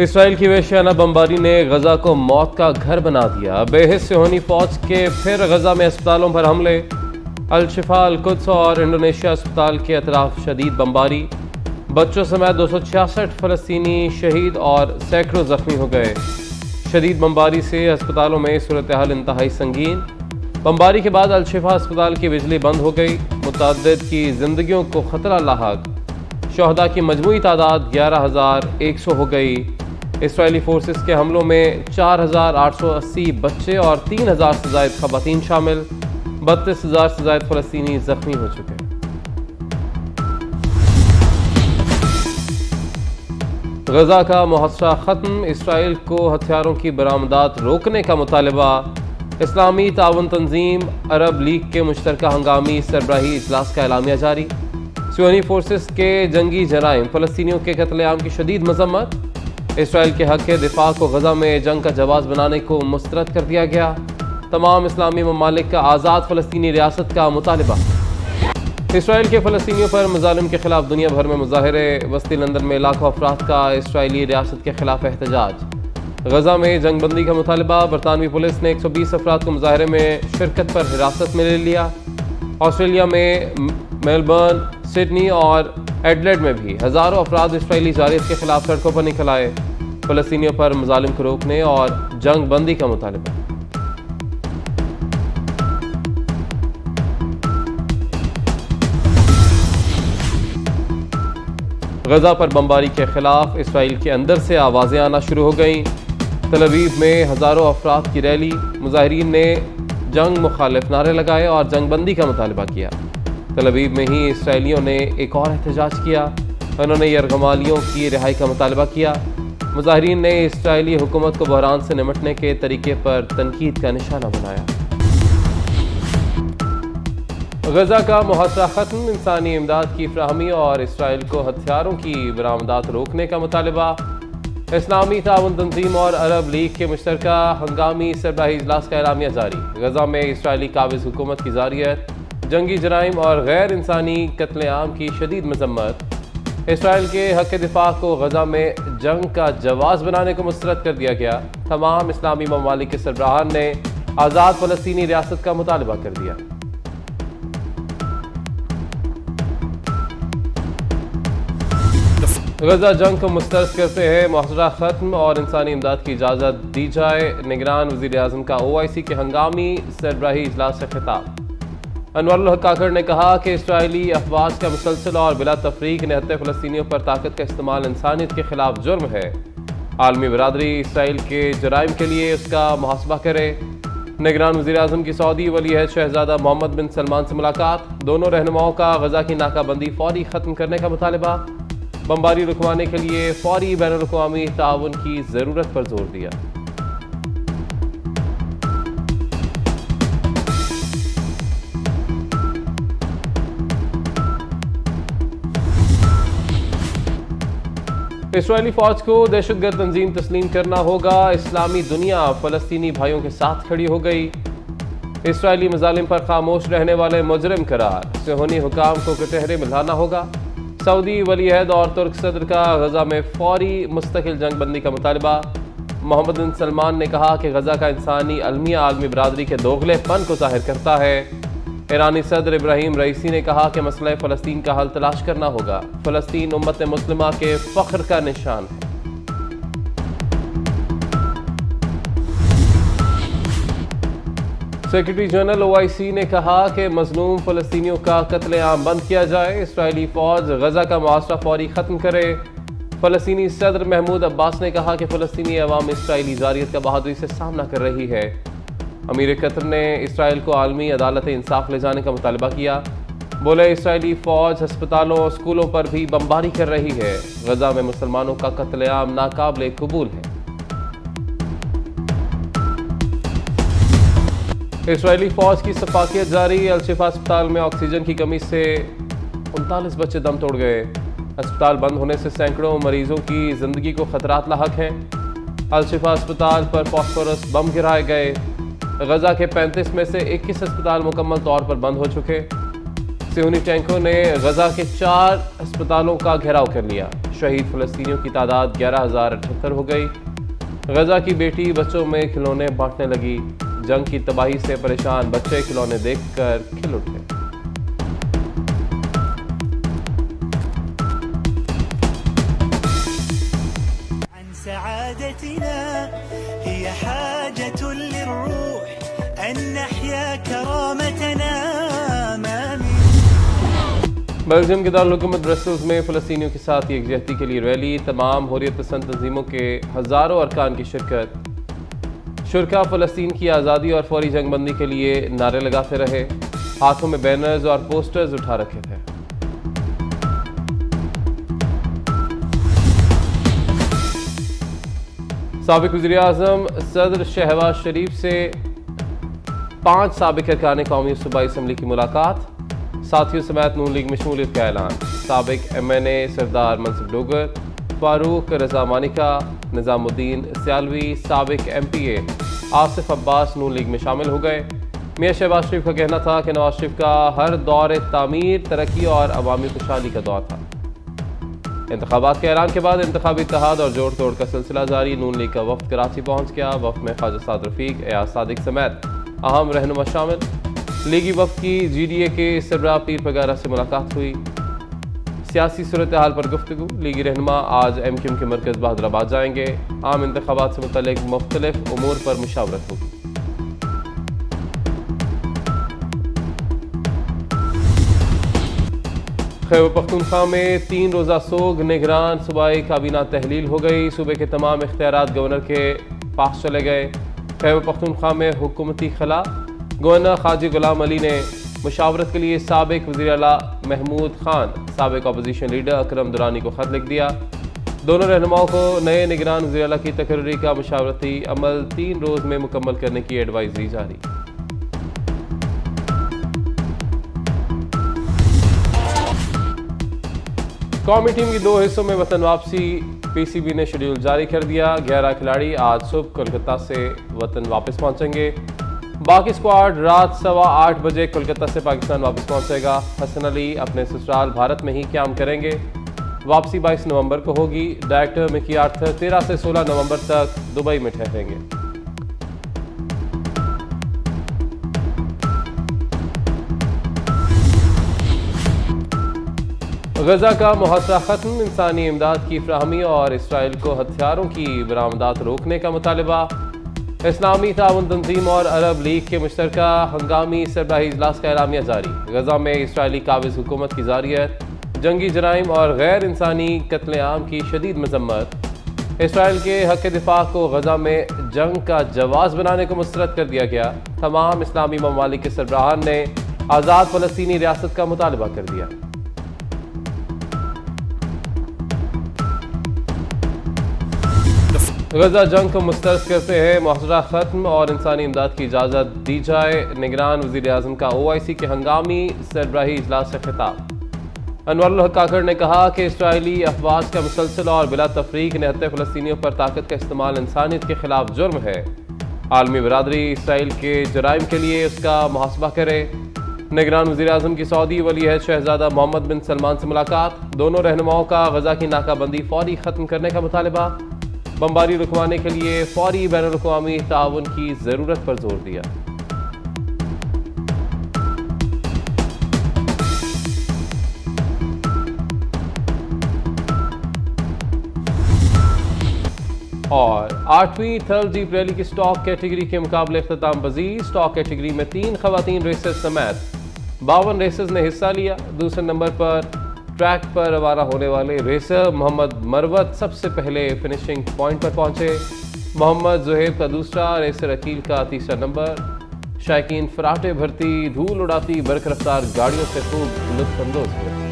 Israel की वेश्याना बमबारी ने गजा को मौत का घर बना दिया। बेहिस सिहोनी फौज के फिर गजा में अस्पतालों पर हमले। अल-शिफा, अल-कुद्स और इंडोनेशिया अस्पताल के अतराफ शदीद बमबारी। बच्चों समेत 266 फलस्तीनी शहीद और सैकड़ों जख्मी हो गए। शदीद बमबारी से अस्पतालों में सूरत हाल इंतहाई संगीन। बमबारी के बाद अल-शिफा अस्पताल की बिजली बंद हो गई। मुतअद्दिद की जिंदगियों को खतरा लाहक। शहदा की मजमूई तादाद 11,100 हो गई। इसराइली फोर्सेस के हमलों में 4,880 बच्चे और 3,000 से ज़ायद ख़वातीन शामिल। 32,000 से ज़ायद फ़लस्तीनी ज़ख्मी हो चुके हैं। गजा का मुहसरा ख़त्म। इसराइल को हथियारों की बरामदात रोकने का मुतालबा। इस्लामी ताउन तंजीम अरब लीग के मुश्तरका हंगामी सरबराही इजलास का एलामिया जारी। सियोनी फोर्सेस के जंगी जराइम, फ़लस्तीनियों के कत्लेआम की शदीद मजम्मत। इसराइल के हक़ दिफा को गजा में जंग का जवाब बनाने को मुस्तरद कर दिया गया। तमाम इस्लामी ममालिक का आज़ाद फ़लस्तीनी रियासत का मुतालबा। इसराइल के फ़लस्तीनियों पर मज़ालिम के खिलाफ दुनिया भर में मुज़ाहरे। वस्ती लंदन में लाखों अफराद का इसराइली रियासत के खिलाफ एहतजाज। गजा में जंग बंदी का मुतालबा। बरतानवी पुलिस ने 120 अफराद को मुज़ाहरे में शिरकत पर हिरासत में ले लिया। ऑस्ट्रेलिया में मेलबर्न, सिडनी और एडलेड में भी हज़ारों अफराद इसराइली जारियत के खिलाफ सड़कों पर निकल आए। फ़लस्तीनियों पर मज़ालिम को रोकने और जंग बंदी का मुतालबा। गजा पर बमबारी के खिलाफ इसराइल के अंदर से आवाज़ें आना शुरू हो गईं। तल अवीव में हज़ारों अफराद की रैली। मुजाहिरीन ने जंग मुखालिफ नारे लगाए और जंग बंदी का मुतालबा किया। तल अवीव में ही इसराइलियों ने एक और एहतजाज किया। उन्होंने यरगमालियों की रिहाई का मुतालबा किया। मुजाहिरीन ने इसराइली हुकूमत को बहरान से निमटने के तरीके पर तनकीद का निशाना बनाया। गजा का मुहसरा ख़त्म। इंसानी इमदाद की फ्राहमी और इसराइल को हथियारों की बरामदात रोकने का मुतालबा। इस्लामी ताउन तंजीम और अरब लीग के मुश्तरका हंगामी सरबराही इजलास का एलामिया जारी। गजा में इसराइली काबिज़ हुकूमत की जारियत, जंगी जराइम और गैर इंसानी कत्लेआम की शदीद मजम्मत। इसराइल के हक़ दिफा को गजा में जंग का जवाब बनाने को मुस्तरद कर दिया गया। तमाम इस्लामी ममालिक के सरबराहान ने आज़ाद फ़लस्तीनी रियासत का मुतालबा कर दिया। गजा जंग को मुस्तरद करते हैं मुहसरा ख़त्म और इंसानी इमदाद की इजाज़त दी जाए। निगरान वज़ीर आज़म का OIC के हंगामी सरबराही इजलास से खिताब। अनवरुल हक काकड़ ने कहा कि इसराइली अफवाज का मुसलसल और बिला तफरीक निहत्ते फ़लस्तीनियों पर ताकत का इस्तेमाल इंसानियत के खिलाफ जुर्म है। आलमी बरादरी इसराइल के जराइम के लिए उसका मुहासबा करे। निगरान वज़ीर आज़म की सऊदी वलीअहद शहज़ादा मोहम्मद बिन सलमान से मुलाकात। दोनों रहनुमाओं का गजा की नाकाबंदी फौरी ख़त्म करने का मुतालबा। बमबारी रुकवाने के लिए फौरी बैनुल-अक़वामी ताउन की ज़रूरत पर जोर दिया। इसराइली फ़ौज को दहशतगर्द तंजीम तस्लीम करना होगा। इस्लामी दुनिया फ़लस्तीनी भाइयों के साथ खड़ी हो गई। इसराइली मज़ालिम पर खामोश रहने वाले मुजरिम करार। सिहोनी हुकाम को कटहरे में लाना होगा। सऊदी वलीअहद और तुर्क सदर का गजा में फौरी मुस्तकिल जंग बंदी का मुतालबा। मोहम्मद बिन सलमान ने कहा कि गजा का इंसानी अलमिया आलमी बरादरी के दोगलेपन को जाहिर करता है। ईरानी सदर इब्राहिम रईसी ने कहा कि मसला फ़लस्तीन का हल तलाश करना होगा। फ़लस्तीन उम्मत मुस्लिमा के फ़ख्र का निशान है। सेक्रेटरी जनरल OIC ने कहा कि मजलूम फ़लस्तीनियों का कत्लेआम बंद किया जाए। इसराइली फ़ौज गजा का मुआसरा फौरी ख़त्म करे। फ़लस्तीनी सदर महमूद अब्बास ने कहा कि फ़लस्तीनी अवाम इसराइली जारियत का बहादुरी से सामना कर रही है। अमीर कतर ने इसराइल को आलमी अदालत इंसाफ ले जाने का मुतालबा किया। बोले इसराइली फ़ौज अस्पतालों और स्कूलों पर भी बमबारी कर रही है। गजा में मुसलमानों का कत्लेआम नाकाबिले कबूल है। इसराइली फ़ौज की सफाकियत जारी। अल-शिफा अस्पताल में ऑक्सीजन की कमी से 39 बच्चे दम तोड़ गए। अस्पताल बंद होने से सैकड़ों मरीजों की जिंदगी को खतरात लाहक हैं। अल-शिफा अस्पताल पर फॉस्फोरस बम गिराए गए। गजा के 35 में से 21 अस्पताल मुकम्मल तौर पर बंद हो चुके। सियोनी टैंकों ने गजा के 4 अस्पतालों का घेराव कर लिया। शहीद फलस्तीनियों की तादाद 11,078 हो गई। गजा की बेटी बच्चों में खिलौने बांटने लगी। जंग की तबाही से परेशान बच्चे खिलौने देखकर खिल उठे। बेल्जियम के दारुल हुकूमत ब्रसेल्स में फ़लस्तीनियों के साथ यकजहती के लिए रैली। तमाम हुर्रियत पसंद तंजीमों के हज़ारों अरकान की शिरकत। शुरका फ़लस्तीन की आज़ादी और फौरी जंगबंदी के लिए नारे लगाते रहे। हाथों में बैनर्स और पोस्टर्स उठा रखे थे। साबिक वज़ीर-ए-आज़म सदर शहबाज शरीफ से 5 साबिक अरकान कौमी सूबाई असम्बली की मुलाकात। साथियों समेत नून लीग में शमूलियत का ऐलान। साबिक MNA सरदार मनसब डोगर, फारूक रजा मानिका, निज़ामुद्दीन सियालवी, साबिक MPA आसिफ अब्बास नून लीग में शामिल हो गए। मियां शहबाज शरीफ का कहना था कि नवाज शरीफ का हर दौर तामीर, तरक्की और अवामी खुशहाली का दौर था। इंतखाबात के ऐलान के बाद इंतखाबी इत्तेहाद और जोड़ तोड़ का सिलसिला जारी। नून लीग का वफ्द कराची पहुंच गया। वफ्द में ख्वाजा साद रफीक, एयाज सादिक समेत अहम रहनुमा शामिल। लीगी वफ्द की GDA के सरबराह पीर पगारा से मुलाकात हुई। सियासी सूरत हाल पर गुफ्तगू। लीगी रहनुमा आज MQM के मरकज़ बहादुराबाद जाएंगे। आम इंतखाबात से मुतल्लिक़ मुख्तलिफ उमूर पर मुशावरत होगी। खैबर पख्तूनख्वा में 3 रोज़ा सोग निगरान सूबाई काबीना तहलील हो गई। सूबे के तमाम इख्तियारात गवर्नर के पास चले गए। खैबर पख्तूनख्वा में हुकूमती खला। गवर्नर खाजी गुलाम अली ने मुशावरत के लिए साबिक वज़ीर आला महमूद खान, साबिक अपोजिशन लीडर अकरम दुरानी को खत लिख दिया। दोनों रहनुमाओं को नए निगरान वज़ीर आला की तकर्री का मुशावरती अमल 3 रोज़ में मुकम्मल करने की एडवाइजरी जारी। कौमी टीम की 2 हिस्सों में वतन वापसी। PCB ने शेड्यूल जारी कर दिया। 11 खिलाड़ी आज सुबह कोलकाता से वतन वापस पहुंचेंगे। बाकी स्क्वाड रात 8:15 बजे कोलकाता से पाकिस्तान वापस पहुंचेगा। हसन अली अपने ससुराल भारत में ही क़याम करेंगे। वापसी 22 नवंबर को होगी। डायरेक्टर मिकी आर्थर 13 से 16 नवंबर तक दुबई में ठहरेंगे। गजा का मुहासरा खत्म। इंसानी इमदाद की फ्राहमी और इसराइल को हथियारों की बरामदात रोकने का मुतालबा। इस्लामी ताउन तंजीम और अरब लीग के मुश्तरका हंगामी सरबराही इजलास का एलामिया जारी। गजा में इसराइली काबिज हुकूमत की जारियत, जंगी जराइम और गैर इंसानी कत्लेआम की शदीद मजम्मत। इसराइल के हक दिफा को गजा में जंग का जवाज बनाने को मुस्तरद कर दिया गया। तमाम इस्लामी ममालिक के सरबराहान ने आज़ाद फ़लस्तीनी रियासत का मुतालबा कर दिया। गजा जंग को मुस्तरद करते हैं मुहासरा खत्म और इंसानी इमदाद की इजाज़त दी जाए। निगरान वज़ीर-ए-आज़म का OIC के हंगामी सरबराही इजलास से खिताब। अनवरुल हक काकड़ ने कहा कि इसराइली अफवाज का मुसलसल और बिला तफरीक निहत्ते फ़लस्तीनियों पर ताकत का इस्तेमाल इंसानियत के खिलाफ जुर्म है। आलमी बरादरी इसराइल के जराइम के लिए उसका मुहासबा करे। निगरान वज़ीर-ए-आज़म की सऊदी वली-अहद शहज़ादा मोहम्मद बिन सलमान से मुलाकात। दोनों रहनुमाओं का गजा की नाकाबंदी फौरी ख़त्म करने का मुतालबा। बमबारी रुकवाने के लिए फौरी बैनुल-अक़वामी ताउन की ज़रूरत पर जोर दिया। और 8वीं थर्ल जीप रैली की स्टॉक कैटेगरी के मुकाबले अख्ताम पजीर। स्टॉक कैटेगरी में 3 खवातीन रेसर्स समेत 52 रेसर्स ने हिस्सा लिया। दूसरे नंबर पर ट्रैक पर रवाना होने वाले रेसर मोहम्मद मरवत सबसे पहले फिनिशिंग पॉइंट पर पहुंचे। मोहम्मद जुहैब का दूसरा, रेसर अकील का तीसरा नंबर। शायकीन फराटे भरती, धूल उड़ाती बरख रफ्तार गाड़ियों से खूब लुत्फ अंदोज हुए।